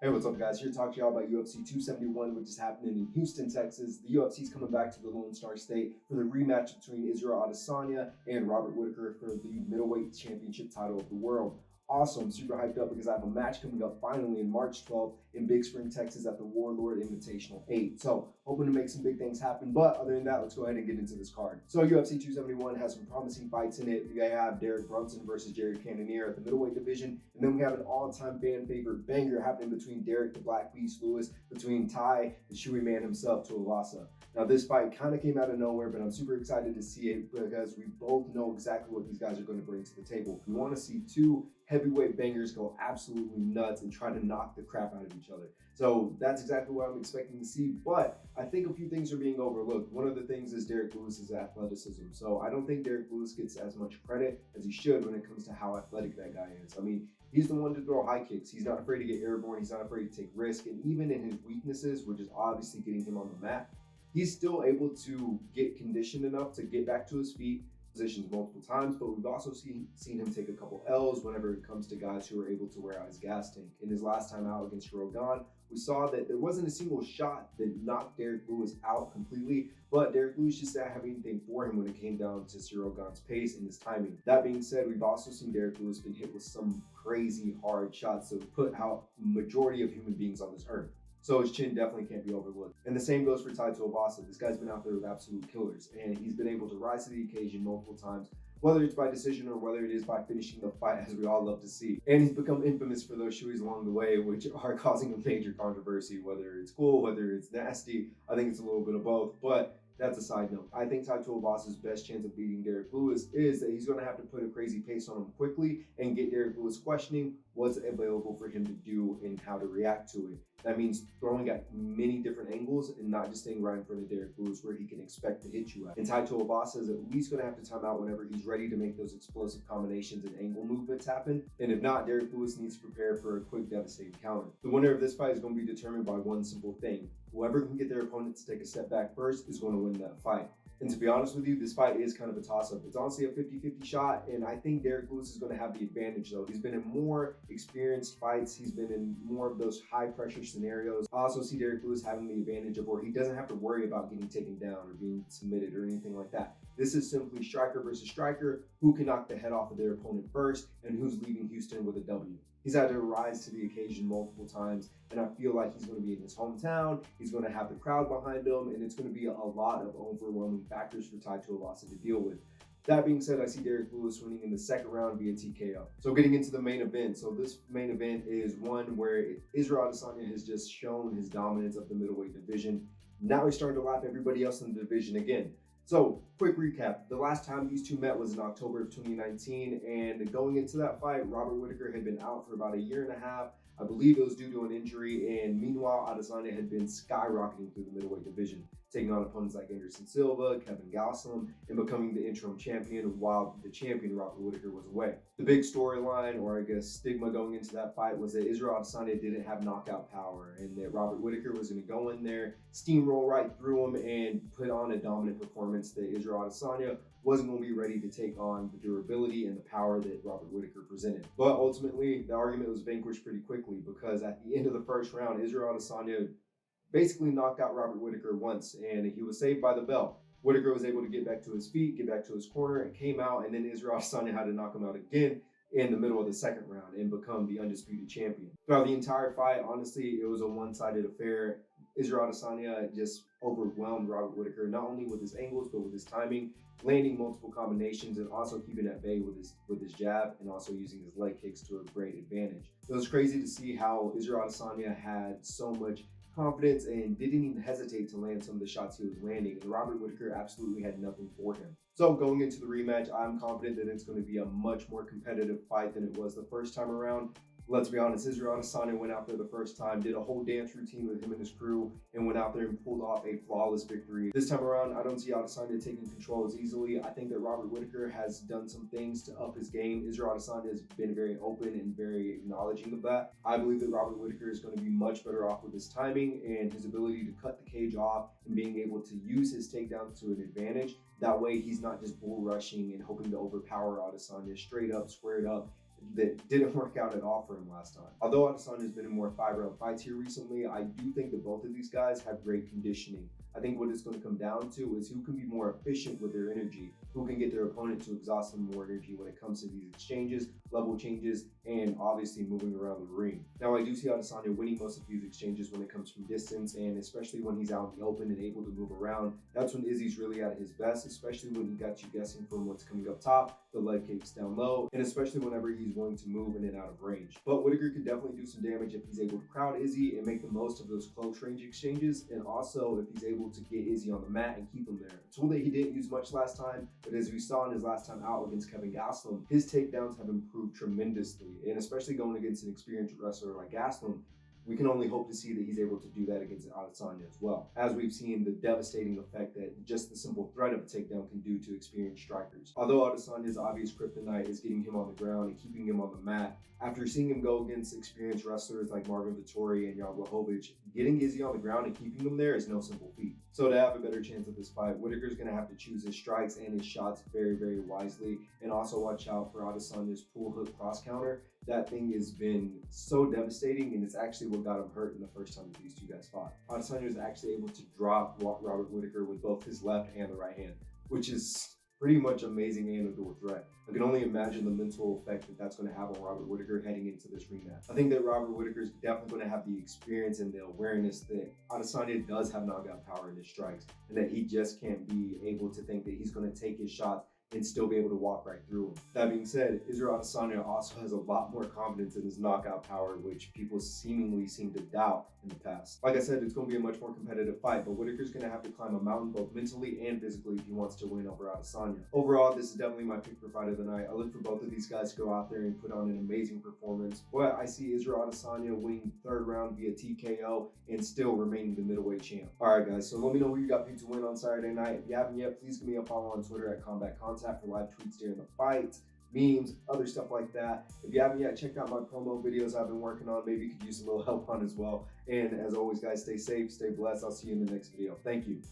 Hey, what's up, guys? Here to talk to y'all about UFC 271, which is happening in Houston, Texas. The UFC is coming back to the Lone Star State for the rematch between Israel Adesanya and Robert Whittaker for the Middleweight Championship title of the world. Also, I'm super hyped up because I have a match coming up finally in March 12th in Big Spring, Texas at the Warlord Invitational 8. So, hoping to make some big things happen. But other than that, let's go ahead and get into this card. So, UFC 271 has some promising fights in it. We have Derrick versus Jared Cannonier at the middleweight division. And then we have an all-time fan favorite banger happening between Derrick the Black Beast Lewis, between Ty, the Chewy man himself, Tuivasa. Now, this fight kind of came out of nowhere, but I'm super excited to see it because we both know exactly what these guys are going to bring to the table. We want to see two heavyweight bangers go absolutely nuts and try to knock the crap out of each other. So that's exactly what I'm expecting to see, but I think a few things are being overlooked. One of the things is Derrick Lewis's athleticism. So I don't think Derrick Lewis gets as much credit as he should when it comes to how athletic that guy is. I mean, he's the one to throw high kicks. He's not afraid to get airborne. He's not afraid to take risk. And even in his weaknesses, which is obviously getting him on the mat, he's still able to get conditioned enough to get back to his feet, positions multiple times, but we've also seen him take a couple L's whenever it comes to guys who are able to wear out his gas tank. In his last time out against Rogan, we saw that there wasn't a single shot that knocked Derrick Lewis out completely, but Derrick Lewis just didn't have anything for him when it came down to Rogan's pace and his timing. That being said, we've also seen Derrick Lewis been hit with some crazy hard shots that would put out the majority of human beings on this earth. So his chin definitely can't be overlooked. And the same goes for Ty Tuivasa. This guy's been out there with absolute killers, and he's been able to rise to the occasion multiple times, whether it's by decision or whether it is by finishing the fight, as we all love to see. And he's become infamous for those shoeys along the way, which are causing a major controversy, whether it's cool, whether it's nasty. I think it's a little bit of both, but that's a side note. I think Ty Tuivasa's best chance of beating Derrick Lewis is that he's going to have to put a crazy pace on him quickly and get Derrick Lewis questioning what's available for him to do and how to react to it. That means throwing at many different angles and not just staying right in front of Derrick Lewis where he can expect to hit you at. And Ty Tuivasa is at least going to have to time out whenever he's ready to make those explosive combinations and angle movements happen. And if not, Derrick Lewis needs to prepare for a quick, devastating counter. The winner of this fight is going to be determined by one simple thing. Whoever can get their opponent to take a step back first is going to win that fight. And to be honest with you, this fight is kind of a toss-up. It's honestly a 50-50 shot, and I think Derrick Lewis is going to have the advantage, though. He's been in more experienced fights. He's been in more of those high-pressure scenarios. I also see Derrick Lewis having the advantage of where he doesn't have to worry about getting taken down or being submitted or anything like that. This is simply striker versus striker, who can knock the head off of their opponent first and who's leaving Houston with a W. He's had to rise to the occasion multiple times, and I feel like he's going to be in his hometown, he's going to have the crowd behind him, and it's going to be a lot of overwhelming factors for Ty Tuivasa to deal with. That being said, I see Derrick Lewis winning in the second round via TKO. So getting into the main event. So this main event is one where Israel Adesanya has just shown his dominance of the middleweight division. Now he's starting to lap everybody else in the division again. So, quick recap. The last time these two met was in October of 2019, and going into that fight, Robert Whittaker had been out for about a year and a half. I believe it was due to an injury, and meanwhile, Adesanya had been skyrocketing through the middleweight division, taking on opponents like Anderson Silva, Kevin Gastelum, and becoming the interim champion while the champion, Robert Whittaker, was away. The big storyline, or I guess stigma going into that fight, was that Israel Adesanya didn't have knockout power, and that Robert Whittaker was going to go in there, steamroll right through him, and put on a dominant performance that Israel Adesanya wasn't going to be ready to take on the durability and the power that Robert Whittaker presented. But ultimately, the argument was vanquished pretty quickly because at the end of the first round, Israel Adesanya basically knocked out Robert Whittaker once, and he was saved by the bell. Whittaker was able to get back to his feet, get back to his corner, and came out, and then Israel Adesanya had to knock him out again in the middle of the second round and become the undisputed champion. Throughout the entire fight, honestly, it was a one-sided affair. Israel Adesanya just overwhelmed Robert Whittaker, not only with his angles, but with his timing, landing multiple combinations and also keeping at bay with his jab and also using his leg kicks to a great advantage. It was crazy to see how Israel Adesanya had so much confidence and didn't even hesitate to land some of the shots he was landing, and Robert Whittaker absolutely had nothing for him. So going into the rematch, I'm confident that it's going to be a much more competitive fight than it was the first time around. Let's be honest, Israel Adesanya went out there the first time, did a whole dance routine with him and his crew, and went out there and pulled off a flawless victory. This time around, I don't see Adesanya taking control as easily. I think that Robert Whittaker has done some things to up his game. Israel Adesanya has been very open and very acknowledging of that. I believe that Robert Whittaker is going to be much better off with his timing and his ability to cut the cage off and being able to use his takedowns to an advantage. That way, he's not just bull rushing and hoping to overpower Adesanya straight up, squared up, that didn't work out at all for him last time. Although Adesanya has been in more 5-round fights here recently, I do think that both of these guys have great conditioning. I think what it's going to come down to is who can be more efficient with their energy, who can get their opponent to exhaust them more energy when it comes to these exchanges, level changes, and obviously moving around the ring. Now, I do see Adesanya winning most of these exchanges when it comes from distance, and especially when he's out in the open and able to move around. That's when Izzy's really at his best, especially when he got you guessing from what's coming up top, the leg kicks down low, and especially whenever he's willing to move in and out of range. But Whittaker could definitely do some damage if he's able to crowd Izzy and make the most of those close range exchanges, and also if he's able to get Izzy on the mat and keep him there. A tool that he didn't use much last time, but as we saw in his last time out against Kevin Gastelum, his takedowns have improved tremendously, and especially going against an experienced wrestler like Gastelum, we can only hope to see that he's able to do that against Adesanya as well, as we've seen the devastating effect that just the simple threat of a takedown can do to experienced strikers. Although Adesanya's obvious kryptonite is getting him on the ground and keeping him on the mat, after seeing him go against experienced wrestlers like Marvin Vettori and Jan Blachowicz, getting Izzy on the ground and keeping him there is no simple feat. So to have a better chance of this fight, Whittaker's going to have to choose his strikes and his shots very, very wisely, and also watch out for Adesanya's pull hook cross counter. That thing has been so devastating, and it's actually what got him hurt in the first time that these two guys fought. Adesanya was actually able to drop Robert Whittaker with both his left and the right hand, which is pretty much amazing and a dual threat. I can only imagine the mental effect that that's going to have on Robert Whittaker heading into this rematch. I think that Robert Whittaker is definitely going to have the experience and the awareness that Adesanya does have knockout power in his strikes, and that he just can't be able to think that he's going to take his shots and still be able to walk right through him. That being said, Israel Adesanya also has a lot more confidence in his knockout power, which people seemingly seem to doubt in the past. Like I said, it's going to be a much more competitive fight, but Whittaker's going to have to climb a mountain both mentally and physically if he wants to win over Adesanya. Overall, this is definitely my pick for fight of the night. I look for both of these guys to go out there and put on an amazing performance, but I see Israel Adesanya winning third round via TKO and still remaining the middleweight champ. Alright guys, so let me know who you got picked to win on Saturday night. If you haven't yet, please give me a follow on Twitter at Combat Contact for live tweets during the fight, memes, other stuff like that. If you haven't yet, check out my promo videos I've been working on. Maybe you could use a little help on as well. And as always, guys, stay safe, stay blessed. I'll see you in the next video. Thank you.